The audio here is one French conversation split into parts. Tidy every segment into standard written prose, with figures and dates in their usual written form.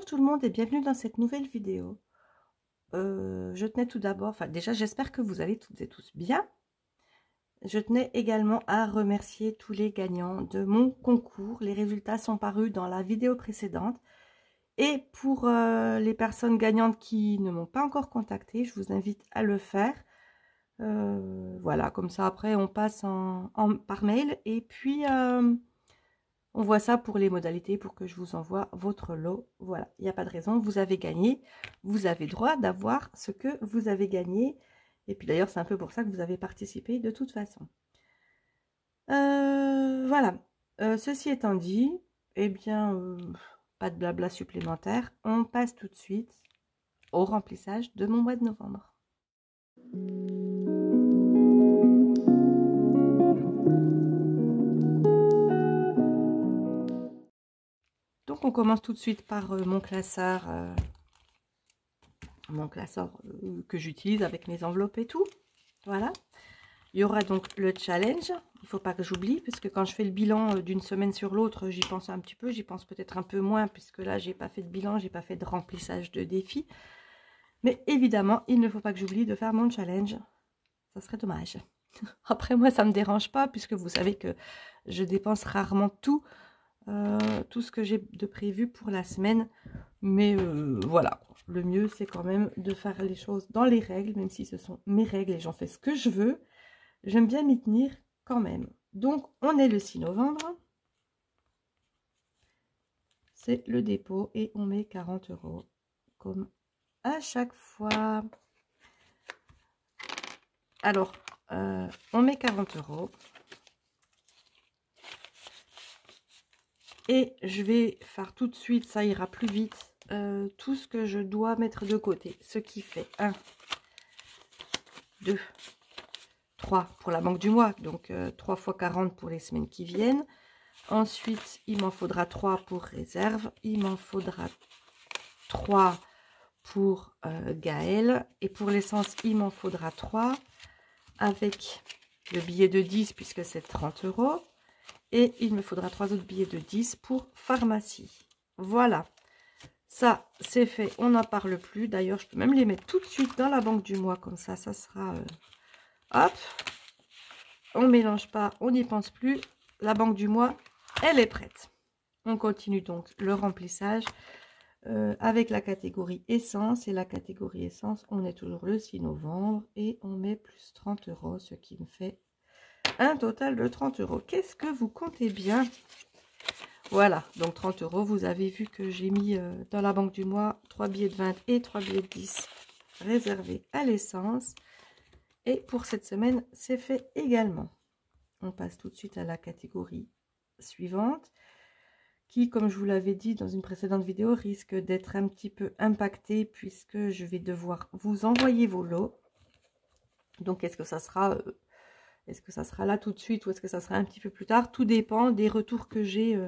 Bonjour tout le monde et bienvenue dans cette nouvelle vidéo. Je tenais tout d'abord, enfin déjà j'espère que vous allez toutes et tous bien. Je tenais également à remercier tous les gagnants de mon concours. Les résultats sont parus dans la vidéo précédente. Et pour les personnes gagnantes qui ne m'ont pas encore contacté, je vous invite à le faire. Voilà, comme ça après on passe par mail et puis... on voit ça pour les modalités, pour que je vous envoie votre lot. Voilà, il n'y a pas de raison, vous avez gagné. Vous avez droit d'avoir ce que vous avez gagné. Et puis d'ailleurs, c'est un peu pour ça que vous avez participé de toute façon. Voilà, ceci étant dit, eh bien, pas de blabla supplémentaire. On passe tout de suite au remplissage de mon mois de novembre. Donc on commence tout de suite par mon classeur que j'utilise avec mes enveloppes et tout. Voilà. Il y aura donc le challenge. Il ne faut pas que j'oublie, parce que quand je fais le bilan d'une semaine sur l'autre, j'y pense un petit peu. J'y pense peut-être un peu moins, puisque là, j'ai pas fait de bilan, j'ai pas fait de remplissage de défi. Mais évidemment, il ne faut pas que j'oublie de faire mon challenge. Ça serait dommage. Après, moi, ça ne me dérange pas, puisque vous savez que je dépense rarement tout ce que j'ai de prévu pour la semaine. Mais voilà, le mieux, c'est quand même de faire les choses dans les règles, même si ce sont mes règles et j'en fais ce que je veux. J'aime bien m'y tenir quand même. Donc, on est le 6 novembre. C'est le dépôt et on met 40 € comme à chaque fois. Alors, on met 40 €. Et je vais faire tout de suite, ça ira plus vite, tout ce que je dois mettre de côté. Ce qui fait 1, 2, 3 pour la banque du mois. Donc, 3 fois 40 pour les semaines qui viennent. Ensuite, il m'en faudra 3 pour réserve. Il m'en faudra 3 pour Gaël. Et pour l'essence, il m'en faudra 3 avec le billet de 10 puisque c'est 30 €. Et il me faudra 3 autres billets de 10 pour pharmacie. Voilà. Ça, c'est fait. On n'en parle plus. D'ailleurs, je peux même les mettre tout de suite dans la banque du mois. Comme ça, ça sera... hop. On ne mélange pas. On n'y pense plus. La banque du mois, elle est prête. On continue donc le remplissage avec la catégorie essence. Et la catégorie essence, on est toujours le 6 novembre. Et on met plus 30 €, ce qui me fait un total de 30 €. Qu'est-ce que vous comptez bien? Voilà, donc 30 €. Vous avez vu que j'ai mis dans la banque du mois 3 billets de 20 et 3 billets de 10 réservés à l'essence. Et pour cette semaine, c'est fait également. On passe tout de suite à la catégorie suivante, qui, comme je vous l'avais dit dans une précédente vidéo, risque d'être un petit peu impactée puisque je vais devoir vous envoyer vos lots. Donc, est-ce que ça sera là tout de suite ou est-ce que ça sera un petit peu plus tard? Tout dépend des retours que j'ai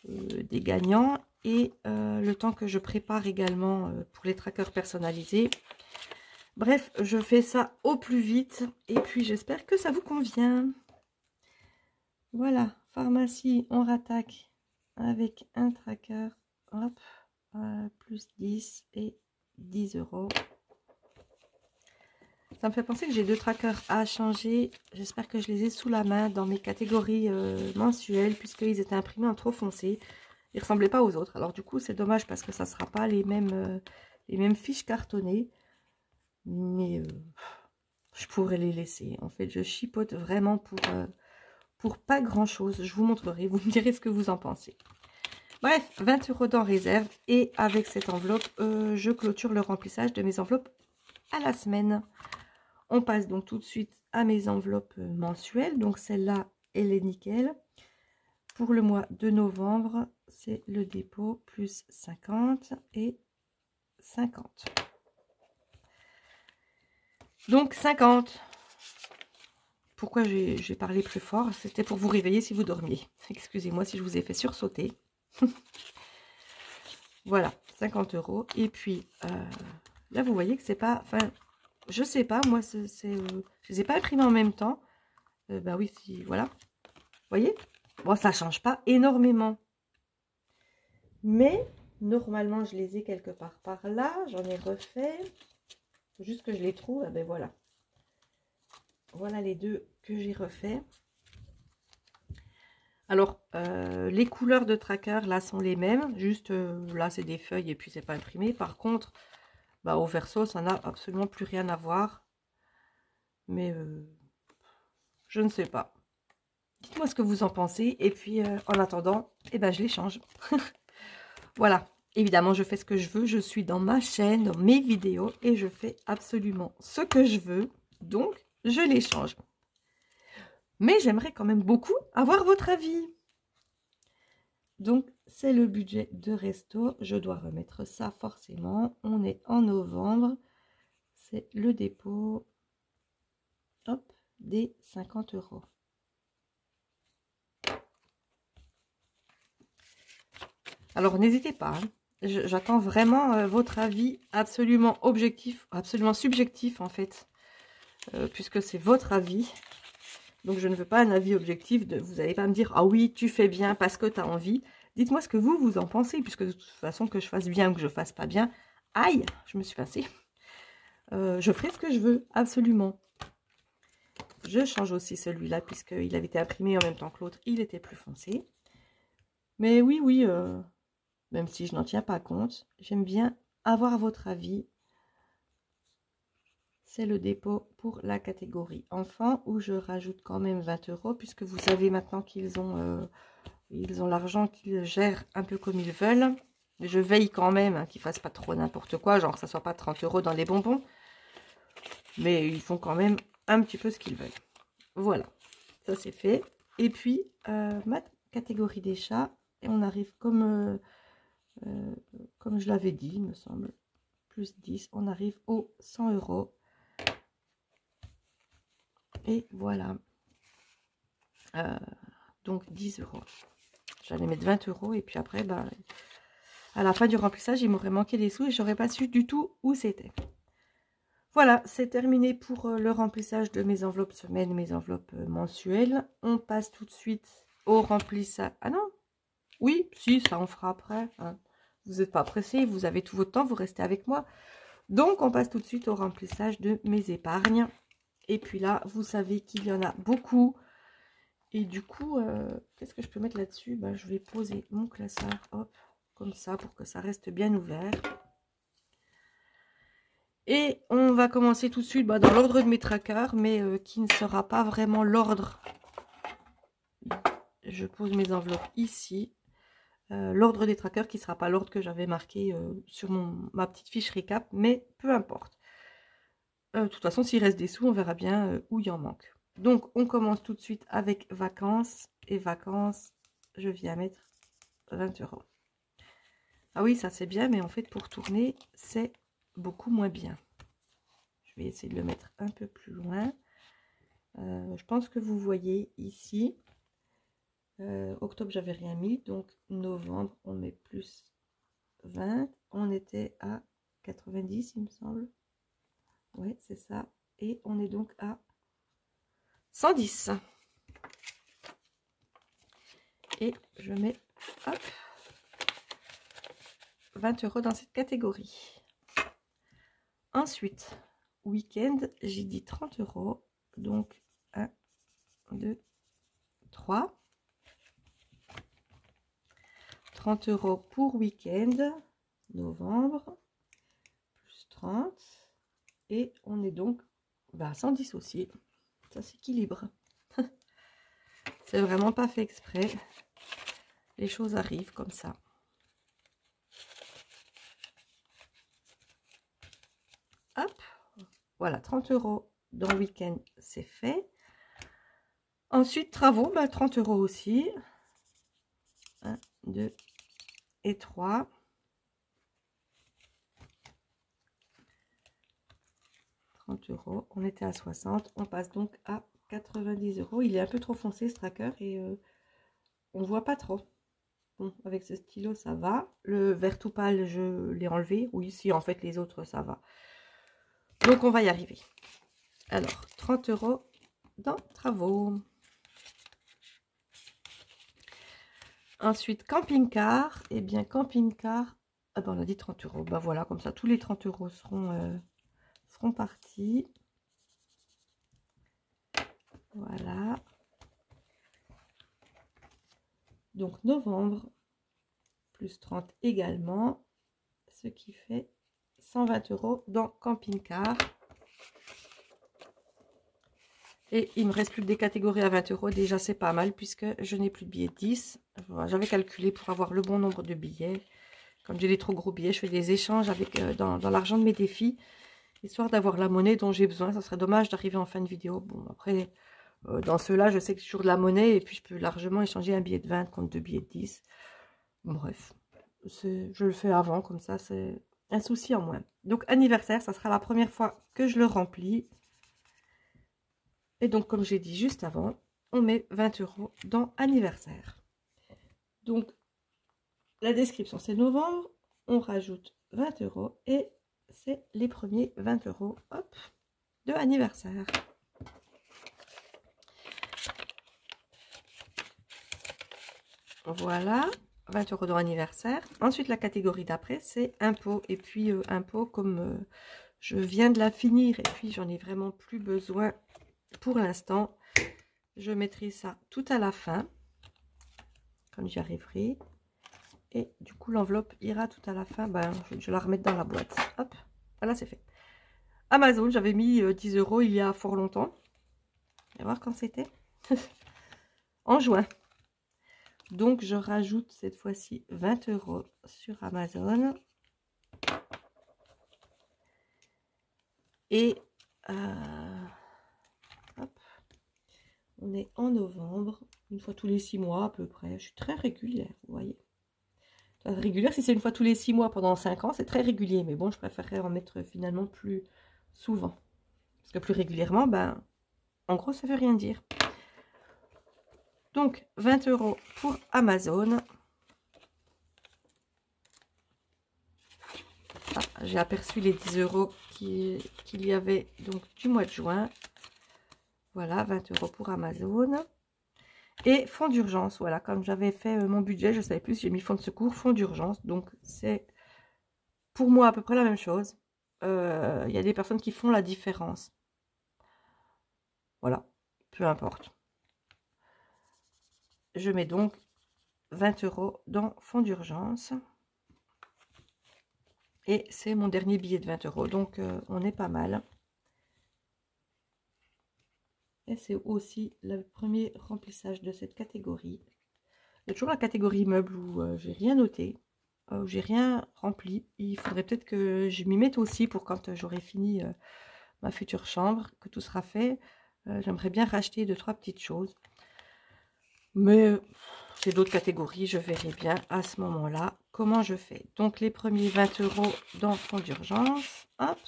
des gagnants et le temps que je prépare également pour les trackers personnalisés. Bref, je fais ça au plus vite et puis j'espère que ça vous convient. Voilà, pharmacie, on rattaque avec un tracker, hop, plus 10 et 10 €. Ça me fait penser que j'ai 2 trackers à changer. J'espère que je les ai sous la main dans mes catégories mensuelles, puisqu'ils étaient imprimés en trop foncé. Ils ne ressemblaient pas aux autres. Alors du coup, c'est dommage parce que ça ne sera pas les mêmes fiches cartonnées. Mais je pourrais les laisser. En fait, je chipote vraiment pour pas grand-chose. Je vous montrerai. Vous me direz ce que vous en pensez. Bref, 20 € dans réserve. Et avec cette enveloppe, je clôture le remplissage de mes enveloppes à la semaine. On passe donc tout de suite à mes enveloppes mensuelles. Donc celle-là, elle est nickel. Pour le mois de novembre, c'est le dépôt plus 50 et 50. Donc 50. Pourquoi j'ai parlé plus fort? C'était pour vous réveiller si vous dormiez. Excusez-moi si je vous ai fait sursauter. Voilà, 50 €. Et puis, là, vous voyez que c'est pas... Enfin, je sais pas, moi, je les ai pas imprimés en même temps. Bah oui, si, voilà. Vous voyez? Bon, ça change pas énormément. Mais Normalement, je les ai quelque part par là. J'en ai refait. Il faut juste que je les trouve. Ah ben voilà. Voilà les deux que j'ai refait. Alors, les couleurs de tracker, là, sont les mêmes. Juste, là, c'est des feuilles et puis c'est pas imprimé. Par contre, bah, au verso, ça n'a absolument plus rien à voir. Mais je ne sais pas. Dites-moi ce que vous en pensez. Et puis, en attendant, eh ben, je les change. Voilà. Évidemment, je fais ce que je veux. Je suis dans ma chaîne, dans mes vidéos. Et je fais absolument ce que je veux. Donc, je les change. Mais j'aimerais quand même beaucoup avoir votre avis. Donc, c'est le budget de resto. Je dois remettre ça forcément. On est en novembre. C'est le dépôt. Hop, des 50 €. Alors, n'hésitez pas. Hein. J'attends vraiment votre avis absolument objectif, absolument subjectif en fait. Puisque c'est votre avis. Donc, je ne veux pas un avis objectif. Vous n'allez pas me dire, ah oui, tu fais bien parce que tu as envie. Dites-moi ce que vous en pensez. Puisque de toute façon, que je fasse bien ou que je fasse pas bien. Aïe, je me suis passée. Je ferai ce que je veux, absolument. Je change aussi celui-là, puisqu'il avait été imprimé en même temps que l'autre. Il était plus foncé. Mais oui, oui, même si je n'en tiens pas compte, j'aime bien avoir votre avis. C'est le dépôt pour la catégorie enfant, où je rajoute quand même 20 €, puisque vous savez maintenant qu'ils ont l'argent qu'ils gèrent un peu comme ils veulent. Je veille quand même hein, qu'ils ne fassent pas trop n'importe quoi, genre que ça ne soit pas 30 € dans les bonbons. Mais ils font quand même un petit peu ce qu'ils veulent. Voilà, ça c'est fait. Et puis, ma catégorie des chats, et on arrive comme je l'avais dit, il me semble, plus 10, on arrive aux 100 €. Et voilà. Donc 10 €. J'allais mettre 20 € et puis après, bah, à la fin du remplissage, il m'aurait manqué des sous et j'aurais pas su du tout où c'était. Voilà, c'est terminé pour le remplissage de mes enveloppes semaines, mes enveloppes mensuelles. On passe tout de suite au remplissage. Ah non, oui, si, ça on fera après. Hein. Vous n'êtes pas pressé, vous avez tout votre temps, vous restez avec moi. Donc, on passe tout de suite au remplissage de mes épargnes. Et puis là, vous savez qu'il y en a beaucoup. Et du coup, qu'est-ce que je peux mettre là-dessus? Ben, je vais poser mon classeur, hop, comme ça, pour que ça reste bien ouvert. Et on va commencer tout de suite dans l'ordre de mes trackers, mais qui ne sera pas vraiment l'ordre. Je pose mes enveloppes ici. L'ordre des trackers qui ne sera pas l'ordre que j'avais marqué sur ma petite fiche récap, mais peu importe. De toute façon, s'il reste des sous, on verra bien où il y en manque. Donc, on commence tout de suite avec vacances. Et vacances, je viens mettre 20 €. Ah oui, ça c'est bien, mais en fait, pour tourner, c'est beaucoup moins bien. Je vais essayer de le mettre un peu plus loin. Je pense que vous voyez ici. Octobre, j'avais rien mis. Donc, novembre, on met plus 20. On était à 90, il me semble. Oui, c'est ça. Et on est donc à 110. Et je mets, hop, 20 € dans cette catégorie. Ensuite, week-end, j'ai dit 30 €. Donc, 1, 2, 3. 30 € pour week-end, novembre, plus 30. Et on est donc à 110 aussi. Ça s'équilibre. C'est vraiment pas fait exprès. Les choses arrivent comme ça. Hop, voilà, 30 € dans le week-end, c'est fait. Ensuite, travaux, 30 € aussi. 1, 2 et 3. 30 €. On était à 60. On passe donc à 90 €. Il est un peu trop foncé ce tracker et on voit pas trop. Bon, avec ce stylo, ça va. Le vert tout pâle, je l'ai enlevé. Oui, si, en fait, les autres, ça va. Donc, on va y arriver. Alors, 30 € dans travaux. Ensuite, camping-car. Eh bien, camping-car, Ah ben on a dit 30 €. Ben voilà, comme ça, tous les 30 € seront partis. Voilà. Donc novembre, plus 30 également, ce qui fait 120 € dans camping-car. Et il me reste plus que des catégories à 20 €. Déjà, c'est pas mal puisque je n'ai plus de billets de 10. Voilà, j'avais calculé pour avoir le bon nombre de billets. Comme j'ai des trop gros billets, je fais des échanges avec dans l'argent de mes défis, histoire d'avoir la monnaie dont j'ai besoin. Ça serait dommage d'arriver en fin de vidéo. Bon, après, dans ceux-là, je sais que j'ai toujours de la monnaie et puis je peux largement échanger un billet de 20 contre 2 billets de 10. Bref, je le fais avant, comme ça, c'est un souci en moins. Donc, anniversaire, ça sera la première fois que je le remplis. Et donc, comme j'ai dit juste avant, on met 20 € dans anniversaire. Donc, la description, c'est novembre. On rajoute 20 € et c'est les premiers 20 € hop, de anniversaire. Voilà, 20 € dans anniversaire. Ensuite, la catégorie d'après, c'est impôts. Et puis, impôts, comme je viens de la finir et puis j'en ai vraiment plus besoin pour l'instant, je mettrai ça tout à la fin, quand j'y arriverai. Et du coup, l'enveloppe ira tout à la fin. Ben, je la remettre dans la boîte. Hop, voilà, c'est fait. Amazon, j'avais mis 10 € il y a fort longtemps. On va voir quand c'était. En juin. Donc, je rajoute cette fois-ci 20 € sur Amazon. Et hop, on est en novembre, une fois tous les 6 mois à peu près. Je suis très régulière, vous voyez. Régulière, si c'est une fois tous les 6 mois pendant 5 ans, c'est très régulier. Mais bon, je préférerais en mettre finalement plus souvent. Parce que plus régulièrement, ben, en gros, ça veut rien dire. Donc, 20 € pour Amazon. Ah, j'ai aperçu les 10 € qu'il y avait donc du mois de juin. Voilà, 20 € pour Amazon. Et fonds d'urgence, voilà, comme j'avais fait mon budget, je ne savais plus, j'ai mis fonds de secours, fonds d'urgence. Donc, c'est pour moi à peu près la même chose. Il y a des personnes qui font la différence. Voilà, peu importe. Je mets donc 20 € dans fonds d'urgence. Et c'est mon dernier billet de 20 €. Donc, on est pas mal. Et c'est aussi le premier remplissage de cette catégorie. Il y a toujours la catégorie meubles où j'ai rien noté, où j'ai rien rempli. Il faudrait peut-être que je m'y mette aussi pour quand j'aurai fini ma future chambre, que tout sera fait. J'aimerais bien racheter 2-3 petites choses. Mais j'ai d'autres catégories, je verrai bien à ce moment-là comment je fais. Donc les premiers 20 € dans fonds d'urgence. Hop.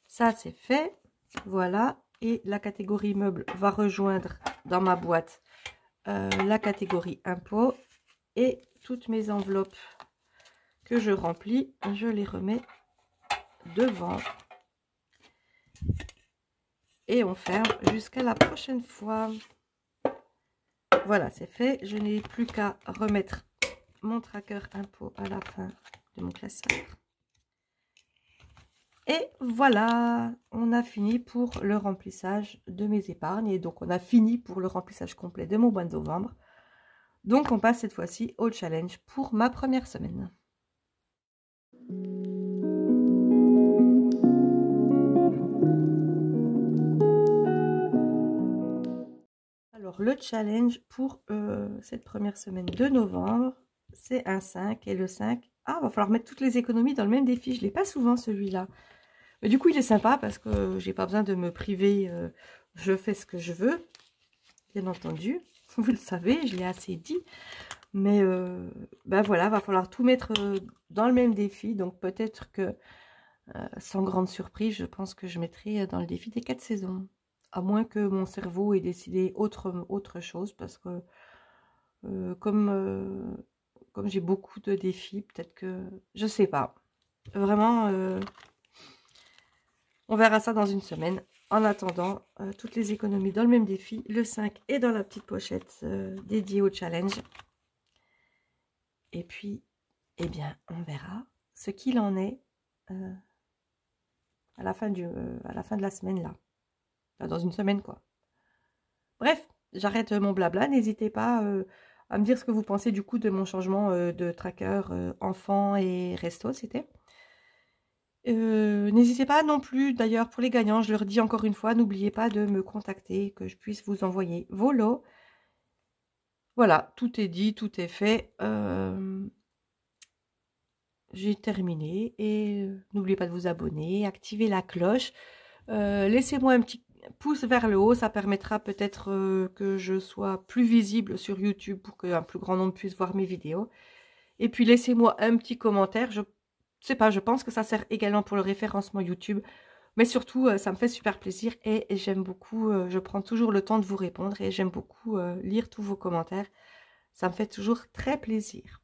Ça c'est fait. Voilà. Et la catégorie meubles va rejoindre dans ma boîte la catégorie impôts. Et toutes mes enveloppes que je remplis, je les remets devant. Et on ferme jusqu'à la prochaine fois. Voilà, c'est fait. Je n'ai plus qu'à remettre mon tracker impôt à la fin de mon classeur. Et voilà, on a fini pour le remplissage de mes épargnes. Et donc, on a fini pour le remplissage complet de mon mois de novembre. Donc, on passe cette fois-ci au challenge pour ma première semaine. Alors, le challenge pour cette première semaine de novembre, c'est un 5. Et le 5, ah, va falloir mettre toutes les économies dans le même défi. Je ne l'ai pas souvent, celui-là. Mais du coup, il est sympa parce que j'ai pas besoin de me priver. Je fais ce que je veux, bien entendu. Vous le savez, je l'ai assez dit. Mais ben voilà, va falloir tout mettre dans le même défi. Donc peut-être que, sans grande surprise, je pense que je mettrai dans le défi des 4 saisons. À moins que mon cerveau ait décidé autre chose. Parce que comme j'ai beaucoup de défis, peut-être que... Je sais pas. Vraiment... on verra ça dans une semaine. En attendant, toutes les économies dans le même défi. Le 5 est dans la petite pochette dédiée au challenge. Et puis eh bien, on verra ce qu'il en est à la fin de la semaine, là. Enfin, dans une semaine, quoi. Bref, j'arrête mon blabla. N'hésitez pas à me dire ce que vous pensez du coup de mon changement de tracker enfant et resto, c'était. N'hésitez pas non plus, d'ailleurs, pour les gagnants, je leur dis encore une fois, n'oubliez pas de me contacter, que je puisse vous envoyer vos lots. Voilà, tout est dit, tout est fait. J'ai terminé et n'oubliez pas de vous abonner, activer la cloche. Laissez-moi un petit pouce vers le haut, ça permettra peut-être que je sois plus visible sur YouTube pour qu'un plus grand nombre puisse voir mes vidéos. Et puis laissez-moi un petit commentaire, je sais pas, je pense que ça sert également pour le référencement YouTube. Mais surtout, ça me fait super plaisir et j'aime beaucoup, je prends toujours le temps de vous répondre et j'aime beaucoup lire tous vos commentaires. Ça me fait toujours très plaisir.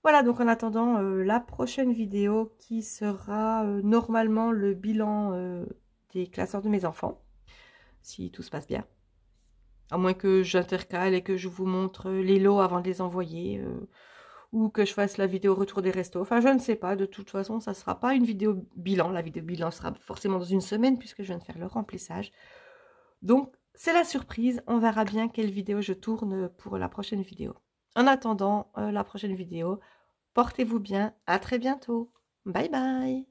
Voilà, donc en attendant la prochaine vidéo qui sera normalement le bilan des classeurs de mes enfants, si tout se passe bien. À moins que j'intercale et que je vous montre les lots avant de les envoyer, ou que je fasse la vidéo retour des restos. Enfin, je ne sais pas, de toute façon, ça ne sera pas une vidéo bilan. La vidéo bilan sera forcément dans une semaine puisque je viens de faire le remplissage. Donc, c'est la surprise. On verra bien quelle vidéo je tourne pour la prochaine vidéo. En attendant la prochaine vidéo, portez-vous bien. À très bientôt. Bye bye.